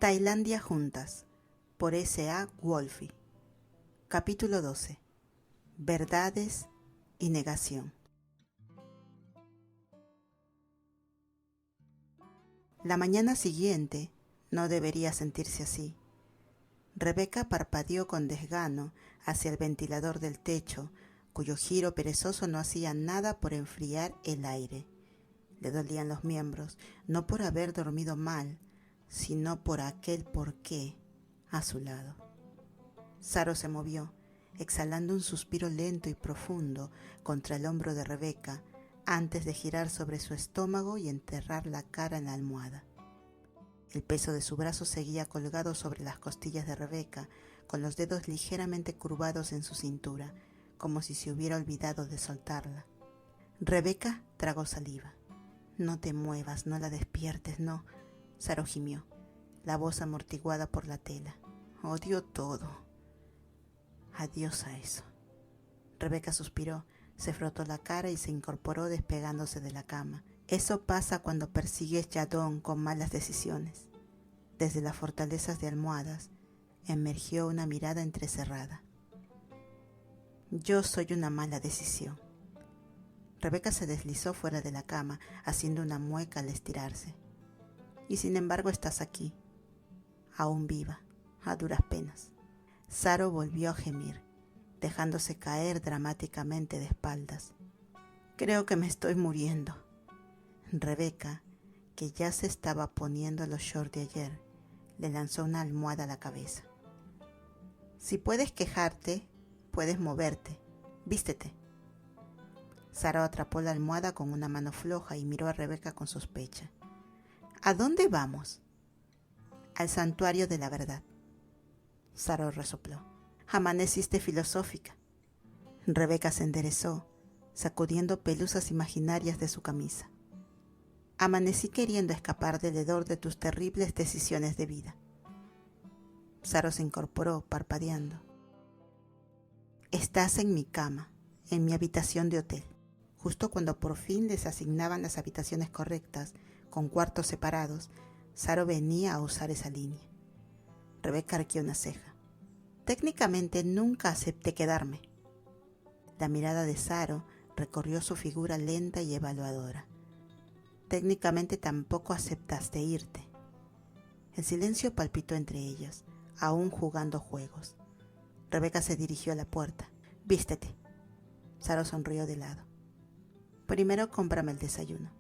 Tailandia juntas, por S. A. Wolfe. Capítulo 12. Verdades y negación. La mañana siguiente no debería sentirse así. Rebeca parpadeó con desgano hacia el ventilador del techo, cuyo giro perezoso no hacía nada por enfriar el aire. Le dolían los miembros, no por haber dormido mal, sino por aquel porqué a su lado. Saro se movió, exhalando un suspiro lento y profundo contra el hombro de Rebeca, antes de girar sobre su estómago y enterrar la cara en la almohada. El peso de su brazo seguía colgado sobre las costillas de Rebeca, con los dedos ligeramente curvados en su cintura, como si se hubiera olvidado de soltarla. Rebeca tragó saliva. «No te muevas, no la despiertes, no», Saro gimió, la voz amortiguada por la tela. «Odio todo». «Adiós a eso». Rebeca suspiró, se frotó la cara y se incorporó despegándose de la cama. Eso pasa cuando persigues Yadón con malas decisiones. Desde las fortalezas de almohadas emergió una mirada entrecerrada. «Yo soy una mala decisión». Rebeca se deslizó fuera de la cama, haciendo una mueca al estirarse. «Y sin embargo estás aquí, aún viva, a duras penas». Saro volvió a gemir, dejándose caer dramáticamente de espaldas. «Creo que me estoy muriendo». Rebeca, que ya se estaba poniendo los shorts de ayer, le lanzó una almohada a la cabeza. «Si puedes quejarte, puedes moverte. Vístete». Saro atrapó la almohada con una mano floja y miró a Rebeca con sospecha. «¿A dónde vamos?» «Al santuario de la verdad». Saro resopló. «Amaneciste filosófica». Rebeca se enderezó, sacudiendo pelusas imaginarias de su camisa. «Amanecí queriendo escapar del hedor de tus terribles decisiones de vida». Saro se incorporó, parpadeando. «Estás en mi cama, en mi habitación de hotel». Justo cuando por fin les asignaban las habitaciones correctas, con cuartos separados, Saro venía a usar esa línea. Rebeca arqueó una ceja. «Técnicamente nunca acepté quedarme». La mirada de Saro recorrió su figura lenta y evaluadora. «Técnicamente tampoco aceptaste irte». El silencio palpitó entre ellos, aún jugando juegos. Rebeca se dirigió a la puerta. «Vístete». Saro sonrió de lado. «Primero cómprame el desayuno».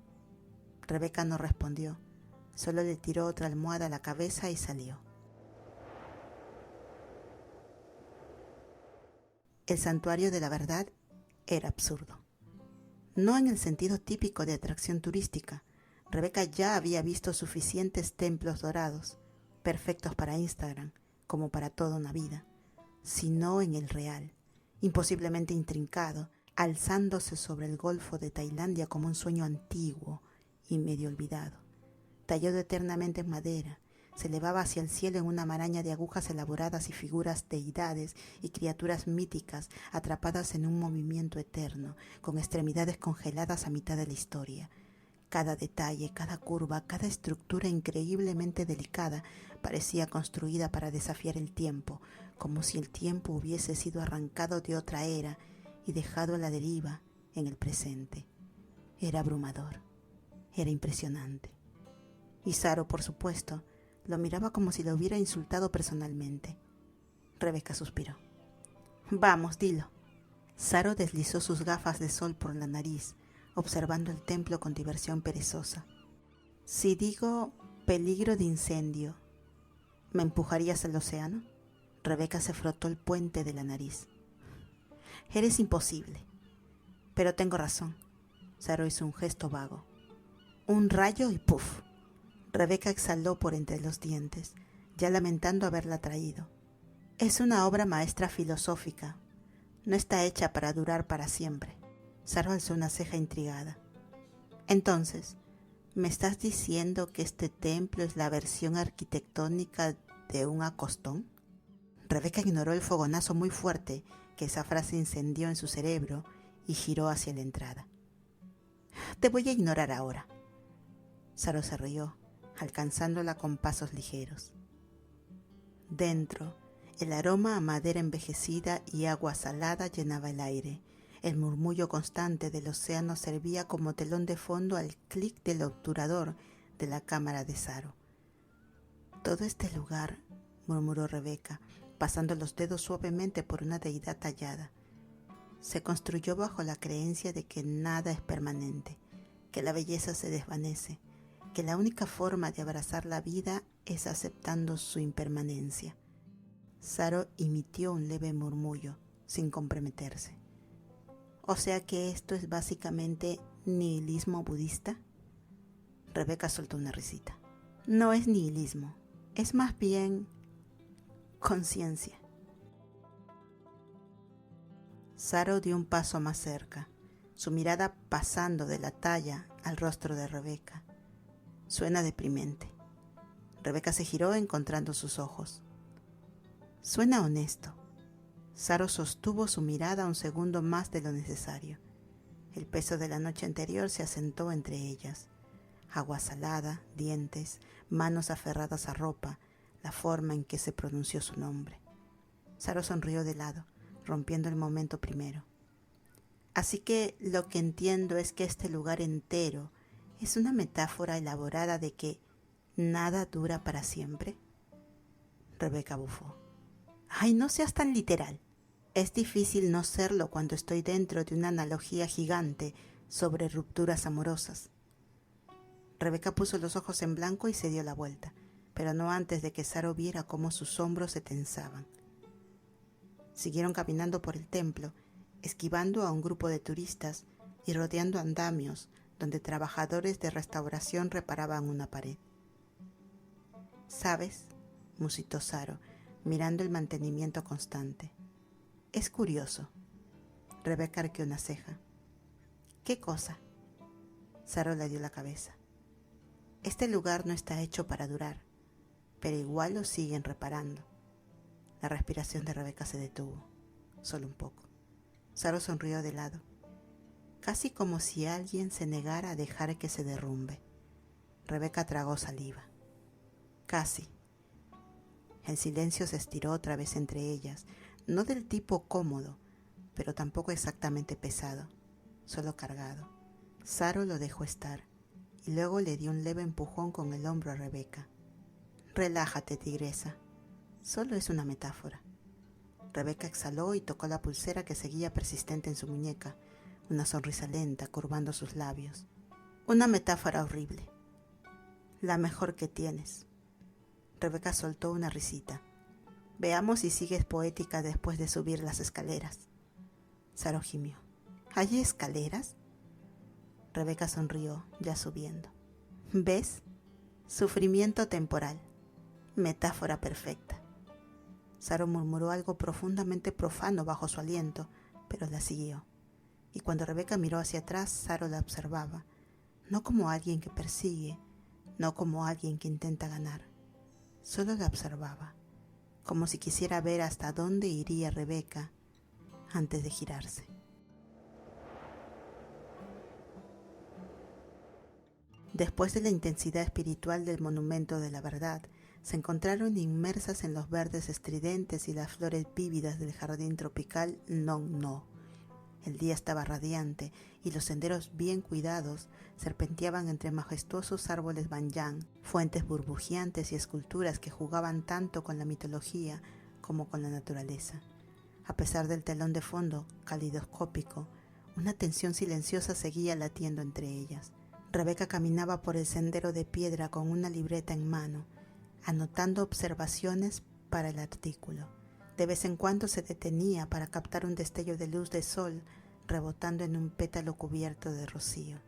Rebeca no respondió, solo le tiró otra almohada a la cabeza y salió. El santuario de la verdad era absurdo. No en el sentido típico de atracción turística. Rebeca ya había visto suficientes templos dorados, perfectos para Instagram, como para toda una vida, sino en el real, imposiblemente intrincado, alzándose sobre el golfo de Tailandia como un sueño antiguo y medio olvidado. Tallado eternamente en madera, se elevaba hacia el cielo en una maraña de agujas elaboradas y figuras deidades y criaturas míticas atrapadas en un movimiento eterno, con extremidades congeladas a mitad de la historia. Cada detalle, cada curva, cada estructura increíblemente delicada parecía construida para desafiar el tiempo, como si el tiempo hubiese sido arrancado de otra era y dejado a la deriva en el presente. Era abrumador, era impresionante. Y Saro, por supuesto, lo miraba como si lo hubiera insultado personalmente. Rebeca suspiró. «Vamos, dilo». Saro deslizó sus gafas de sol por la nariz, observando el templo con diversión perezosa. «Si digo peligro de incendio, ¿me empujarías al océano?» Rebeca se frotó el puente de la nariz. «Eres imposible». «Pero tengo razón». Saro hizo un gesto vago. «Un rayo y ¡puf!». Rebeca exhaló por entre los dientes, ya lamentando haberla traído. «Es una obra maestra filosófica. No está hecha para durar para siempre». Saro alzó una ceja intrigada. «Entonces, ¿me estás diciendo que este templo es la versión arquitectónica de un acostón?» Rebeca ignoró el fogonazo muy fuerte que esa frase incendió en su cerebro y giró hacia la entrada. «Te voy a ignorar ahora». Saro se rió, alcanzándola con pasos ligeros. Dentro, el aroma a madera envejecida y agua salada llenaba el aire. El murmullo constante del océano servía como telón de fondo al clic del obturador de la cámara de Saro. «Todo este lugar», murmuró Rebeca, pasando los dedos suavemente por una deidad tallada, «se construyó bajo la creencia de que nada es permanente, que la belleza se desvanece, que la única forma de abrazar la vida es aceptando su impermanencia». Saro emitió un leve murmullo, sin comprometerse. «¿O sea que esto es básicamente nihilismo budista?» Rebeca soltó una risita. «No es nihilismo, es más bien conciencia». Saro dio un paso más cerca, su mirada pasando de la talla al rostro de Rebeca. «Suena deprimente». Rebeca se giró encontrando sus ojos. «Suena honesto». Saro sostuvo su mirada un segundo más de lo necesario. El peso de la noche anterior se asentó entre ellas. Agua salada, dientes, manos aferradas a ropa, la forma en que se pronunció su nombre. Saro sonrió de lado, rompiendo el momento primero. «Así que lo que entiendo es que este lugar entero es una metáfora elaborada de que nada dura para siempre». Rebeca bufó. «Ay, no seas tan literal. Es difícil no serlo cuando estoy dentro de una analogía gigante sobre rupturas amorosas». Rebeca puso los ojos en blanco y se dio la vuelta, pero no antes de que Saro viera cómo sus hombros se tensaban. Siguieron caminando por el templo, esquivando a un grupo de turistas y rodeando andamios donde trabajadores de restauración reparaban una pared. «¿Sabes?», musitó Saro, mirando el mantenimiento constante. «Es curioso». Rebeca arqueó una ceja. «¿Qué cosa?». Saro le dio la cabeza. «Este lugar no está hecho para durar, pero igual lo siguen reparando». La respiración de Rebeca se detuvo, solo un poco. Saro sonrió de lado, casi como si alguien se negara a dejar que se derrumbe. Rebeca tragó saliva. «Casi». El silencio se estiró otra vez entre ellas, no del tipo cómodo, pero tampoco exactamente pesado, solo cargado. Saro lo dejó estar y luego le dio un leve empujón con el hombro a Rebeca. «Relájate, tigresa, solo es una metáfora». Rebeca exhaló y tocó la pulsera que seguía persistente en su muñeca, una sonrisa lenta curvando sus labios. «Una metáfora horrible, la mejor que tienes». Rebeca soltó una risita. «Veamos si sigues poética después de subir las escaleras». Saro gimió. «¿Hay escaleras?». Rebeca sonrió, ya subiendo. «¿Ves? Sufrimiento temporal. Metáfora perfecta». Saro murmuró algo profundamente profano bajo su aliento, pero la siguió. Y cuando Rebeca miró hacia atrás, Saro la observaba, no como alguien que persigue, no como alguien que intenta ganar. Solo la observaba, como si quisiera ver hasta dónde iría Rebeca antes de girarse. Después de la intensidad espiritual del monumento de la verdad, se encontraron inmersas en los verdes estridentes y las flores vívidas del jardín tropical Nong No. El día estaba radiante y los senderos bien cuidados serpenteaban entre majestuosos árboles banyan, fuentes burbujeantes y esculturas que jugaban tanto con la mitología como con la naturaleza. A pesar del telón de fondo calidoscópico, una tensión silenciosa seguía latiendo entre ellas. Rebeca caminaba por el sendero de piedra con una libreta en mano, anotando observaciones para el artículo. De vez en cuando se detenía para captar un destello de luz de sol rebotando en un pétalo cubierto de rocío,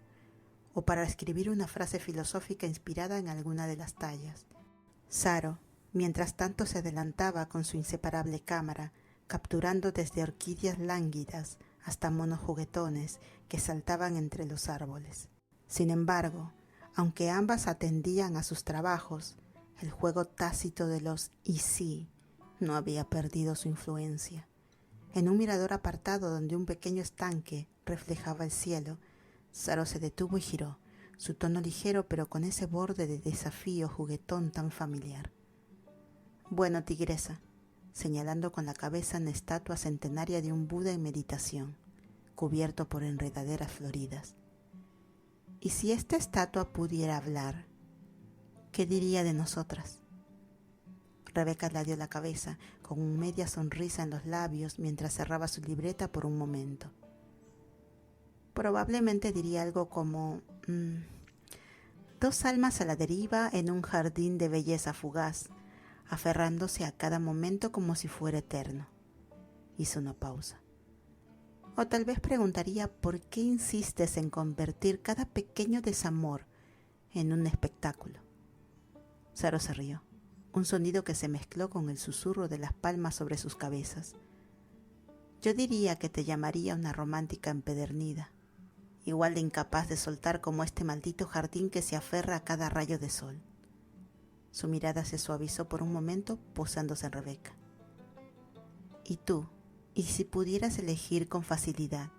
o para escribir una frase filosófica inspirada en alguna de las tallas. Saro, mientras tanto, se adelantaba con su inseparable cámara, capturando desde orquídeas lánguidas hasta monos juguetones que saltaban entre los árboles. Sin embargo, aunque ambas atendían a sus trabajos, el juego tácito de los «y sí» no había perdido su influencia. En un mirador apartado donde un pequeño estanque reflejaba el cielo, Saro se detuvo y giró, su tono ligero pero con ese borde de desafío juguetón tan familiar. Bueno, tigresa, señalando con la cabeza una estatua centenaria de un Buda en meditación, cubierto por enredaderas floridas. ¿Y si esta estatua pudiera hablar, qué diría de nosotras? Rebeca le dio la cabeza con una media sonrisa en los labios mientras cerraba su libreta por un momento. Probablemente diría algo como: dos almas a la deriva en un jardín de belleza fugaz, aferrándose a cada momento como si fuera eterno. Hizo una pausa. O tal vez preguntaría por qué insistes en convertir cada pequeño desamor en un espectáculo. Saro se rió, un sonido que se mezcló con el susurro de las palmas sobre sus cabezas. Yo diría que te llamaría una romántica empedernida, igual de incapaz de soltar como este maldito jardín que se aferra a cada rayo de sol. Su mirada se suavizó por un momento, posándose en Rebeca. ¿Y tú? ¿Y si pudieras elegir con facilidad,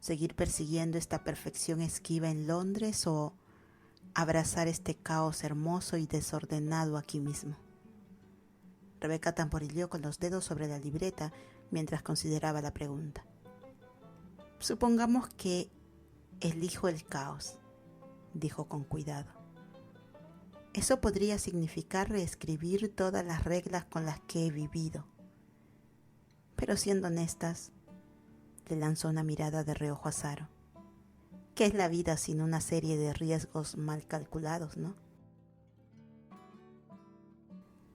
seguir persiguiendo esta perfección esquiva en Londres o abrazar este caos hermoso y desordenado aquí mismo? Rebeca tamborilleó con los dedos sobre la libreta mientras consideraba la pregunta. Supongamos que elijo el caos, dijo con cuidado. Eso podría significar reescribir todas las reglas con las que he vivido. Pero siendo honestas, le lanzó una mirada de reojo a Saro. ¿Qué es la vida sin una serie de riesgos mal calculados, no?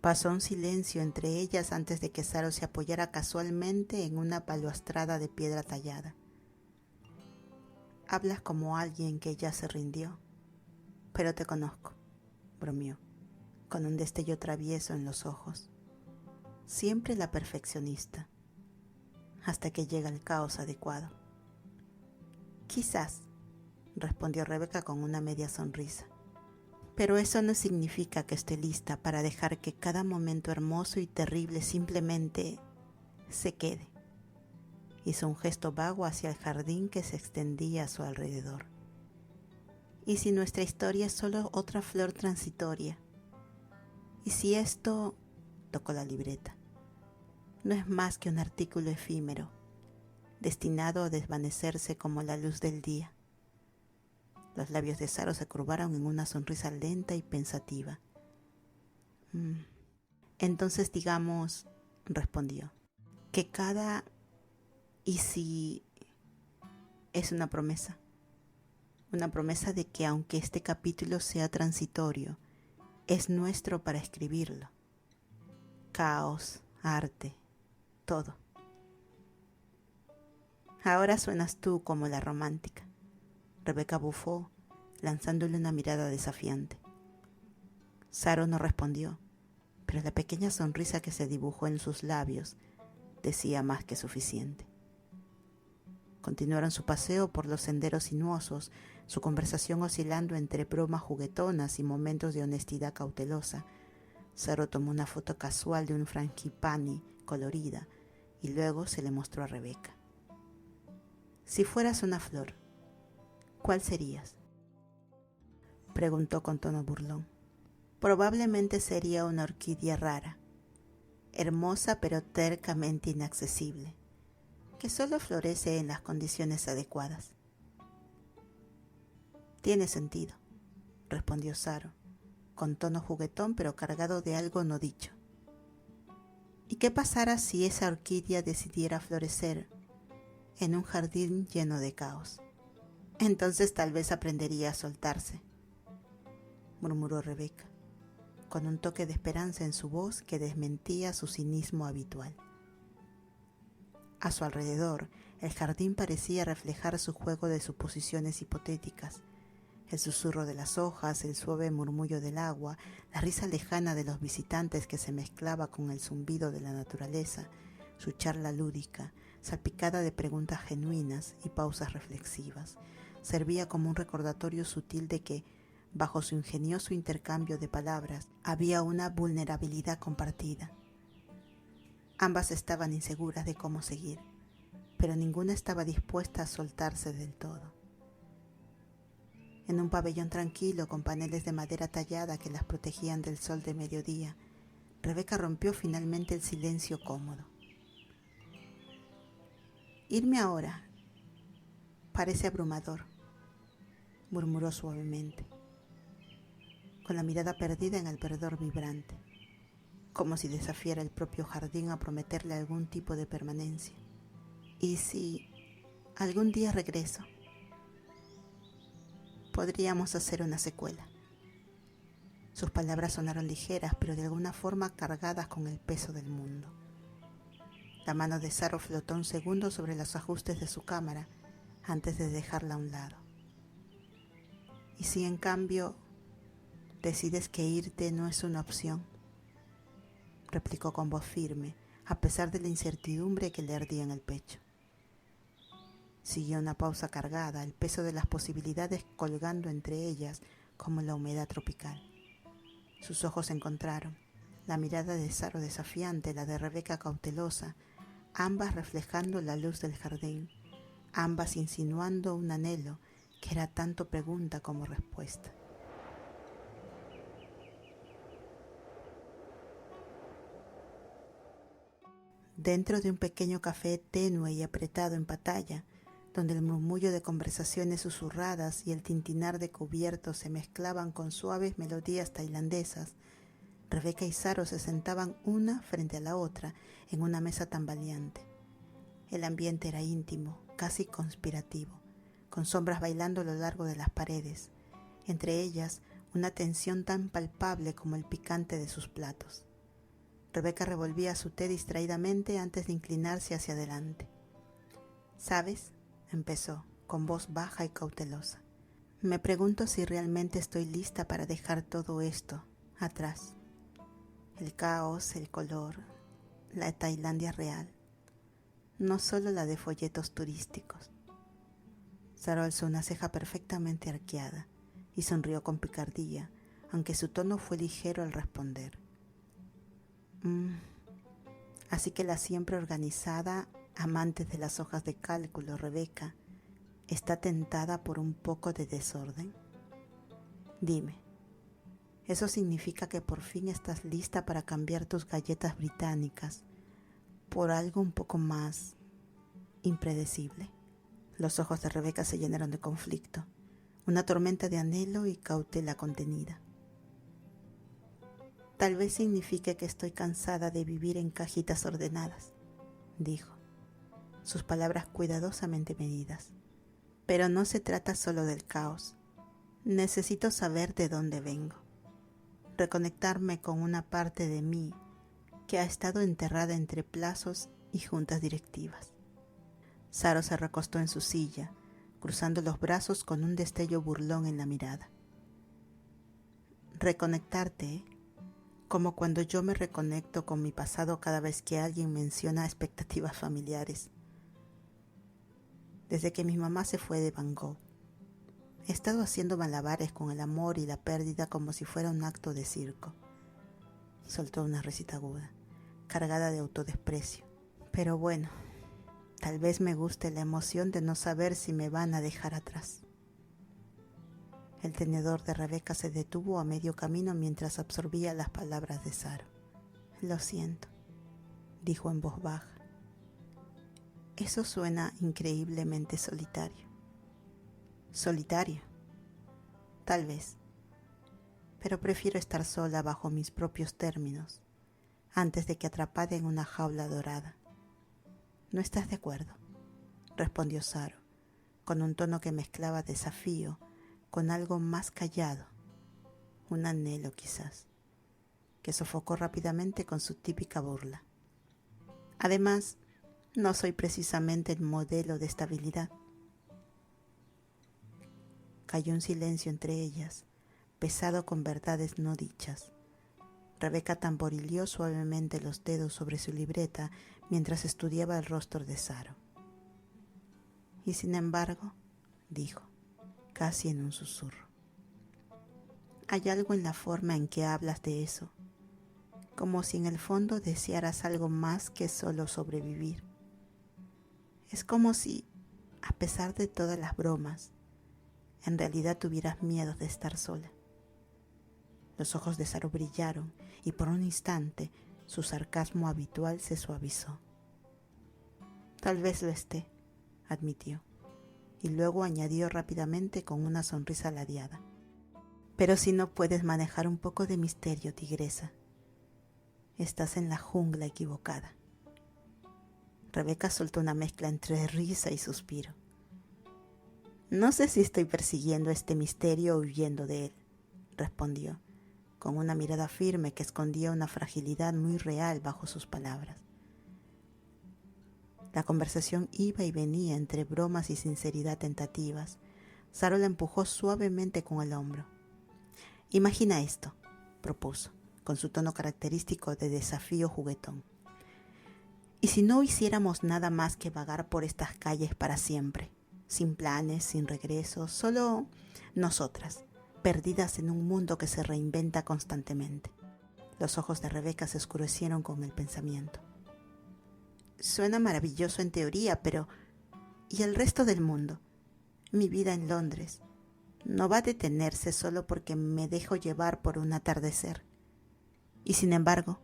Pasó un silencio entre ellas antes de que Saro se apoyara casualmente en una balaustrada de piedra tallada. Hablas como alguien que ya se rindió, pero te conozco, bromeó, con un destello travieso en los ojos. Siempre la perfeccionista, hasta que llega el caos adecuado. Quizás, respondió Rebeca con una media sonrisa. Pero eso no significa que esté lista para dejar que cada momento hermoso y terrible simplemente se quede. Hizo un gesto vago hacia el jardín que se extendía a su alrededor. ¿Y si nuestra historia es solo otra flor transitoria? ¿Y si esto, tocó la libreta, no es más que un artículo efímero, destinado a desvanecerse como la luz del día? Los labios de Saro se curvaron en una sonrisa lenta y pensativa. Entonces digamos, respondió, que cada ¿y si es una promesa de que aunque este capítulo sea transitorio, es nuestro para escribirlo? Caos, arte, todo. Ahora suenas tú como la romántica. Rebeca bufó, lanzándole una mirada desafiante. Saro no respondió, pero la pequeña sonrisa que se dibujó en sus labios decía más que suficiente. Continuaron su paseo por los senderos sinuosos, su conversación oscilando entre bromas juguetonas y momentos de honestidad cautelosa. Saro tomó una foto casual de un frangipani colorida y luego se le mostró a Rebeca. Si fueras una flor, ¿cuál serías?, preguntó con tono burlón. Probablemente sería una orquídea rara, hermosa pero tercamente inaccesible, que solo florece en las condiciones adecuadas. Tiene sentido, respondió Saro, con tono juguetón pero cargado de algo no dicho. ¿Y qué pasara si esa orquídea decidiera florecer en un jardín lleno de caos? Entonces tal vez aprendería a soltarse, murmuró Rebeca, con un toque de esperanza en su voz que desmentía su cinismo habitual. A su alrededor, el jardín parecía reflejar su juego de suposiciones hipotéticas. El susurro de las hojas, el suave murmullo del agua, la risa lejana de los visitantes que se mezclaba con el zumbido de la naturaleza, su charla lúdica, salpicada de preguntas genuinas y pausas reflexivas, servía como un recordatorio sutil de que, bajo su ingenioso intercambio de palabras, había una vulnerabilidad compartida. Ambas estaban inseguras de cómo seguir, pero ninguna estaba dispuesta a soltarse del todo. En un pabellón tranquilo con paneles de madera tallada que las protegían del sol de mediodía, Rebeca rompió finalmente el silencio cómodo. Irme ahora parece abrumador, murmuró suavemente, con la mirada perdida en el verdor vibrante, como si desafiara el propio jardín a prometerle algún tipo de permanencia. ¿Y si algún día regreso? Podríamos hacer una secuela. Sus palabras sonaron ligeras, pero de alguna forma cargadas con el peso del mundo. La mano de Saro flotó un segundo sobre los ajustes de su cámara antes de dejarla a un lado. ¿Y si en cambio decides que irte no es una opción?, replicó con voz firme, a pesar de la incertidumbre que le ardía en el pecho. Siguió una pausa cargada, el peso de las posibilidades colgando entre ellas como la humedad tropical. Sus ojos se encontraron, la mirada de Saro desafiante, la de Rebeca cautelosa, ambas reflejando la luz del jardín, ambas insinuando un anhelo que era tanto pregunta como respuesta. Dentro de un pequeño café tenue y apretado en pantalla, donde el murmullo de conversaciones susurradas y el tintinar de cubiertos se mezclaban con suaves melodías tailandesas, Rebeca y Saro se sentaban una frente a la otra en una mesa tambaleante. El ambiente era íntimo, casi conspirativo, con sombras bailando a lo largo de las paredes, entre ellas una tensión tan palpable como el picante de sus platos. Rebeca revolvía su té distraídamente antes de inclinarse hacia adelante. «¿Sabes?», empezó, con voz baja y cautelosa. «Me pregunto si realmente estoy lista para dejar todo esto atrás. El caos, el color, la Tailandia real, no solo la de folletos turísticos». Saro alzó una ceja perfectamente arqueada y sonrió con picardía, aunque su tono fue ligero al responder. Así que la siempre organizada, amante de las hojas de cálculo, Rebeca, está tentada por un poco de desorden. Dime, ¿eso significa que por fin estás lista para cambiar tus galletas británicas por algo un poco más impredecible? Los ojos de Rebeca se llenaron de conflicto, una tormenta de anhelo y cautela contenida. Tal vez signifique que estoy cansada de vivir en cajitas ordenadas, dijo, sus palabras cuidadosamente medidas. Pero no se trata solo del caos. Necesito saber de dónde vengo, reconectarme con una parte de mí que ha estado enterrada entre plazos y juntas directivas. Saro se recostó en su silla, cruzando los brazos con un destello burlón en la mirada. Reconectarte, ¿eh? Como cuando yo me reconecto con mi pasado cada vez que alguien menciona expectativas familiares. Desde que mi mamá se fue de Bangkok, he estado haciendo malabares con el amor y la pérdida como si fuera un acto de circo. Soltó una risita aguda, cargada de autodesprecio. Pero bueno, tal vez me guste la emoción de no saber si me van a dejar atrás. El tenedor de Rebeca se detuvo a medio camino mientras absorbía las palabras de Saro. Lo siento, dijo en voz baja. Eso suena increíblemente solitario. ¿Solitario? Tal vez. Pero prefiero estar sola bajo mis propios términos, antes de que atrapada en una jaula dorada. ¿No estás de acuerdo?, respondió Saro, con un tono que mezclaba desafío con algo más callado, un anhelo quizás, que sofocó rápidamente con su típica burla. Además, no soy precisamente el modelo de estabilidad. Cayó un silencio entre ellas, pesado con verdades no dichas. Rebeca tamborileó suavemente los dedos sobre su libreta mientras estudiaba el rostro de Saro. Y sin embargo, dijo, casi en un susurro, hay algo en la forma en que hablas de eso, como si en el fondo desearas algo más que solo sobrevivir. Es como si, a pesar de todas las bromas, en realidad tuvieras miedo de estar sola. Los ojos de Saro brillaron y por un instante su sarcasmo habitual se suavizó. Tal vez lo esté, admitió, y luego añadió rápidamente con una sonrisa ladeada. Pero si no puedes manejar un poco de misterio, tigresa, estás en la jungla equivocada. Rebeca soltó una mezcla entre risa y suspiro. No sé si estoy persiguiendo este misterio o huyendo de él, respondió, con una mirada firme que escondía una fragilidad muy real bajo sus palabras. La conversación iba y venía entre bromas y sinceridad tentativas. Saro la empujó suavemente con el hombro. Imagina esto, propuso, con su tono característico de desafío juguetón. ¿Y si no hiciéramos nada más que vagar por estas calles para siempre? Sin planes, sin regreso, solo nosotras, perdidas en un mundo que se reinventa constantemente. Los ojos de Rebeca se oscurecieron con el pensamiento. Suena maravilloso en teoría, pero ¿y el resto del mundo? Mi vida en Londres no va a detenerse solo porque me dejo llevar por un atardecer. Y sin embargo,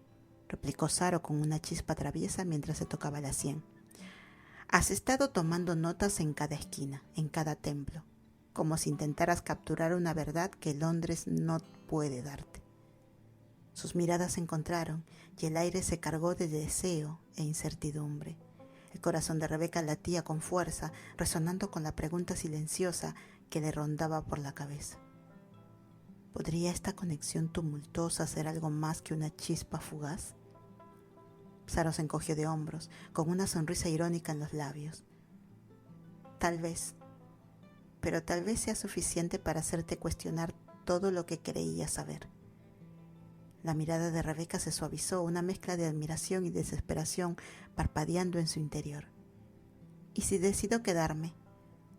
replicó Saro con una chispa traviesa mientras se tocaba la sien, has estado tomando notas en cada esquina, en cada templo, como si intentaras capturar una verdad que Londres no puede darte. Sus miradas se encontraron y el aire se cargó de deseo e incertidumbre. El corazón de Rebeca latía con fuerza, resonando con la pregunta silenciosa que le rondaba por la cabeza. ¿Podría esta conexión tumultuosa ser algo más que una chispa fugaz? Saro se encogió de hombros, con una sonrisa irónica en los labios. Tal vez, pero tal vez sea suficiente para hacerte cuestionar todo lo que creías saber. La mirada de Rebeca se suavizó, una mezcla de admiración y desesperación parpadeando en su interior. ¿Y si decido quedarme,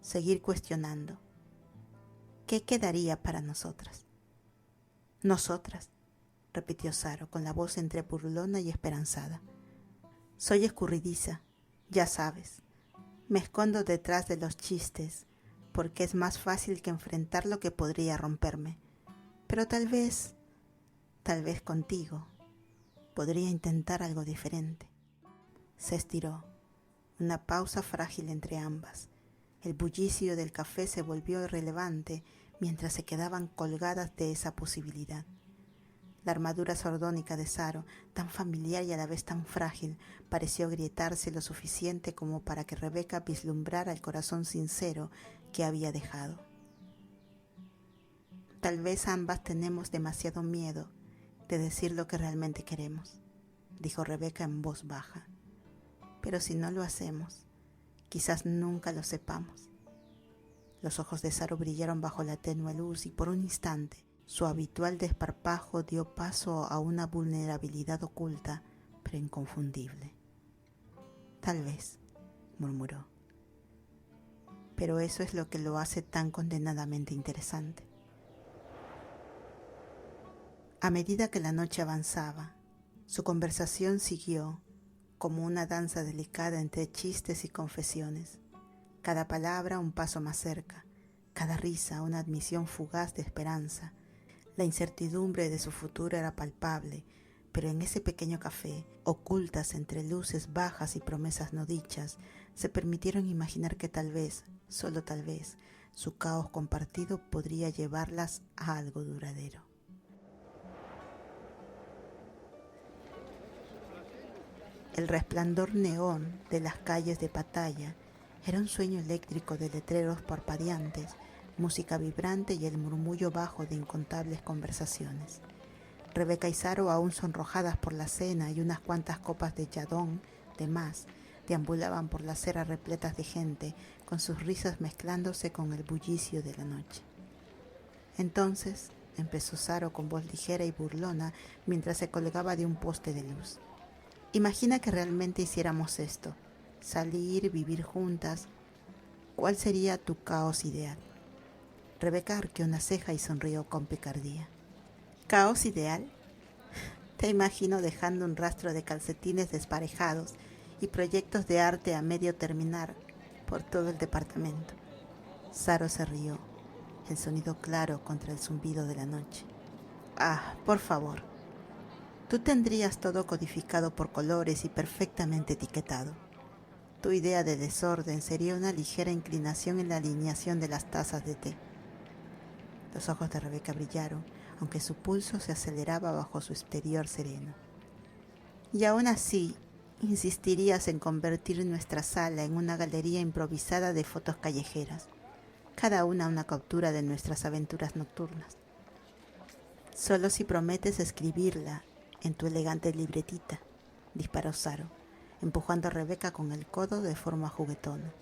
seguir cuestionando? ¿Qué quedaría para nosotras? Nosotras, repitió Saro con la voz entre burlona y esperanzada. Soy escurridiza, ya sabes. Me escondo detrás de los chistes, porque es más fácil que enfrentar lo que podría romperme. Pero tal vez contigo, podría intentar algo diferente. Se estiró, una pausa frágil entre ambas. El bullicio del café se volvió irrelevante mientras se quedaban colgadas de esa posibilidad. La armadura sordónica de Saro, tan familiar y a la vez tan frágil, pareció agrietarse lo suficiente como para que Rebeca vislumbrara el corazón sincero que había dejado. Tal vez ambas tenemos demasiado miedo de decir lo que realmente queremos, dijo Rebeca en voz baja. Pero si no lo hacemos, quizás nunca lo sepamos. Los ojos de Saro brillaron bajo la tenue luz y por un instante su habitual desparpajo dio paso a una vulnerabilidad oculta, pero inconfundible. Tal vez, murmuró. Pero eso es lo que lo hace tan condenadamente interesante. A medida que la noche avanzaba, su conversación siguió como una danza delicada entre chistes y confesiones. Cada palabra un paso más cerca, cada risa una admisión fugaz de esperanza. La incertidumbre de su futuro era palpable, pero en ese pequeño café, ocultas entre luces bajas y promesas no dichas, se permitieron imaginar que tal vez, solo tal vez, su caos compartido podría llevarlas a algo duradero. El resplandor neón de las calles de Pattaya era un sueño eléctrico de letreros parpadeantes, música vibrante y el murmullo bajo de incontables conversaciones. Rebeca y Saro, aún sonrojadas por la cena y unas cuantas copas de yadón de más, deambulaban por las aceras repletas de gente, con sus risas mezclándose con el bullicio de la noche. Entonces, empezó Saro con voz ligera y burlona mientras se colgaba de un poste de luz. Imagina que realmente hiciéramos esto, salir, vivir juntas. ¿Cuál sería tu caos ideal? Rebeca arqueó una ceja y sonrió con picardía. ¿Caos ideal? Te imagino dejando un rastro de calcetines desparejados y proyectos de arte a medio terminar por todo el departamento. Saro se rió, el sonido claro contra el zumbido de la noche. Por favor. Tú tendrías todo codificado por colores y perfectamente etiquetado. Tu idea de desorden sería una ligera inclinación en la alineación de las tazas de té. Los ojos de Rebeca brillaron, aunque su pulso se aceleraba bajo su exterior sereno. Y aún así, insistirías en convertir nuestra sala en una galería improvisada de fotos callejeras, cada una captura de nuestras aventuras nocturnas. Solo si prometes escribirla en tu elegante libretita, disparó Saro, empujando a Rebeca con el codo de forma juguetona.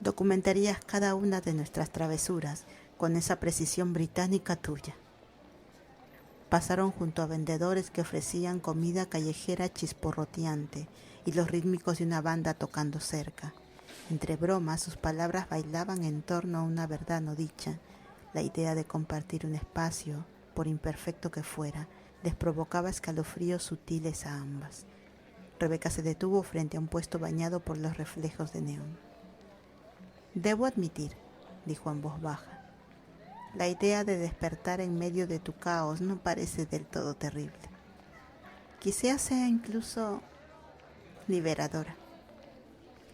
Documentarías cada una de nuestras travesuras con esa precisión británica tuya. Pasaron junto a vendedores que ofrecían comida callejera chisporroteante y los rítmicos de una banda tocando cerca. Entre bromas, sus palabras bailaban en torno a una verdad no dicha. La idea de compartir un espacio, por imperfecto que fuera, les provocaba escalofríos sutiles a ambas. Rebeca se detuvo frente a un puesto bañado por los reflejos de neón. «Debo admitir», dijo en voz baja, «la idea de despertar en medio de tu caos no parece del todo terrible. Quizá sea incluso liberadora».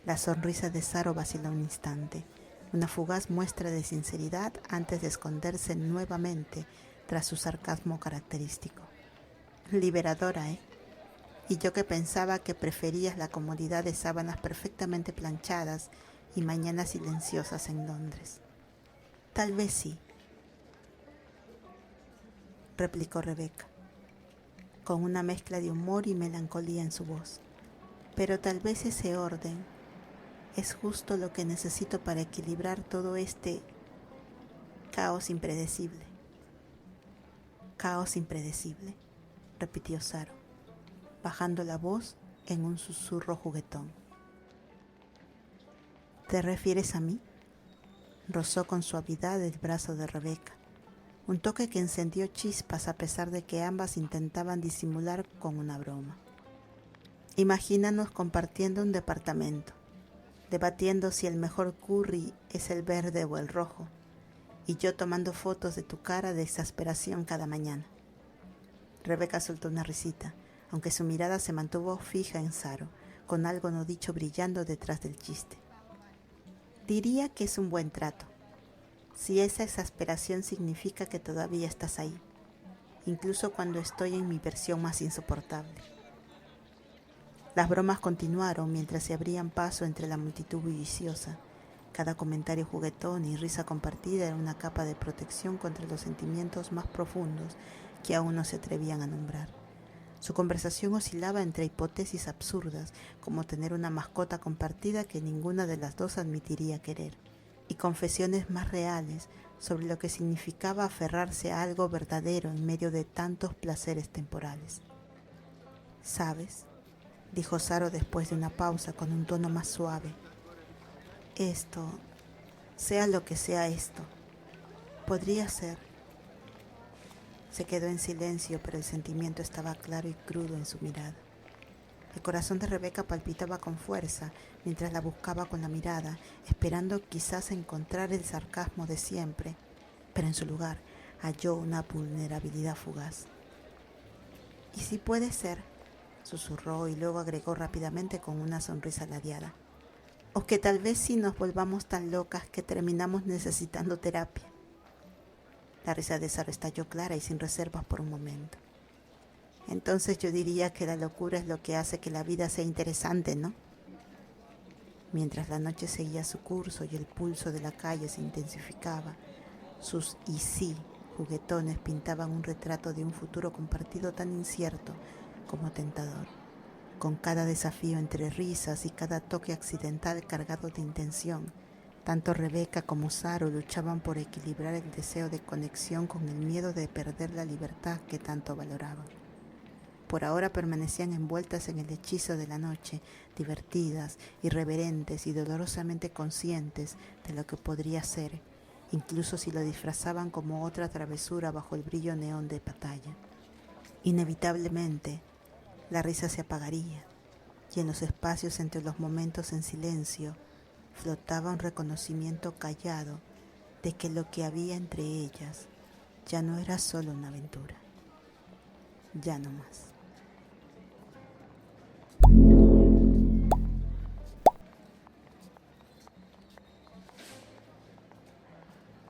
La sonrisa de Saro vaciló un instante, una fugaz muestra de sinceridad antes de esconderse nuevamente tras su sarcasmo característico. «Liberadora, ¿eh? Y yo que pensaba que preferías la comodidad de sábanas perfectamente planchadas y mañanas silenciosas en Londres». «Tal vez sí», replicó Rebeca, con una mezcla de humor y melancolía en su voz. «Pero tal vez ese orden es justo lo que necesito para equilibrar todo este caos impredecible». «Caos impredecible», repitió Saro, bajando la voz en un susurro juguetón. «¿Te refieres a mí?», rozó con suavidad el brazo de Rebeca, un toque que encendió chispas a pesar de que ambas intentaban disimular con una broma. «Imagínanos compartiendo un departamento, debatiendo si el mejor curry es el verde o el rojo, y yo tomando fotos de tu cara de exasperación cada mañana». Rebeca soltó una risita, aunque su mirada se mantuvo fija en Saro, con algo no dicho brillando detrás del chiste. «Diría que es un buen trato, si esa exasperación significa que todavía estás ahí, incluso cuando estoy en mi versión más insoportable». Las bromas continuaron mientras se abrían paso entre la multitud bulliciosa. Cada comentario juguetón y risa compartida era una capa de protección contra los sentimientos más profundos que aún no se atrevían a nombrar. Su conversación oscilaba entre hipótesis absurdas, como tener una mascota compartida que ninguna de las dos admitiría querer, y confesiones más reales sobre lo que significaba aferrarse a algo verdadero en medio de tantos placeres temporales. «¿Sabes?», dijo Saro después de una pausa con un tono más suave. «Esto, sea lo que sea esto, podría ser». Se quedó en silencio, pero el sentimiento estaba claro y crudo en su mirada. El corazón de Rebeca palpitaba con fuerza mientras la buscaba con la mirada, esperando quizás encontrar el sarcasmo de siempre, pero en su lugar halló una vulnerabilidad fugaz. «¿Y si puede ser?», susurró y luego agregó rápidamente con una sonrisa ladeada. «O que tal vez sí nos volvamos tan locas que terminamos necesitando terapia». La risa de Saro estalló clara y sin reservas por un momento. «Entonces yo diría que la locura es lo que hace que la vida sea interesante, ¿no?». Mientras la noche seguía su curso y el pulso de la calle se intensificaba, sus «y sí» juguetones pintaban un retrato de un futuro compartido tan incierto como tentador, con cada desafío entre risas y cada toque accidental cargado de intención. Tanto Rebeca como Saro luchaban por equilibrar el deseo de conexión con el miedo de perder la libertad que tanto valoraban. Por ahora permanecían envueltas en el hechizo de la noche, divertidas, irreverentes y dolorosamente conscientes de lo que podría ser, incluso si lo disfrazaban como otra travesura bajo el brillo neón de batalla. Inevitablemente, la risa se apagaría, y en los espacios entre los momentos en silencio flotaba un reconocimiento callado de que lo que había entre ellas ya no era solo una aventura. ya no más.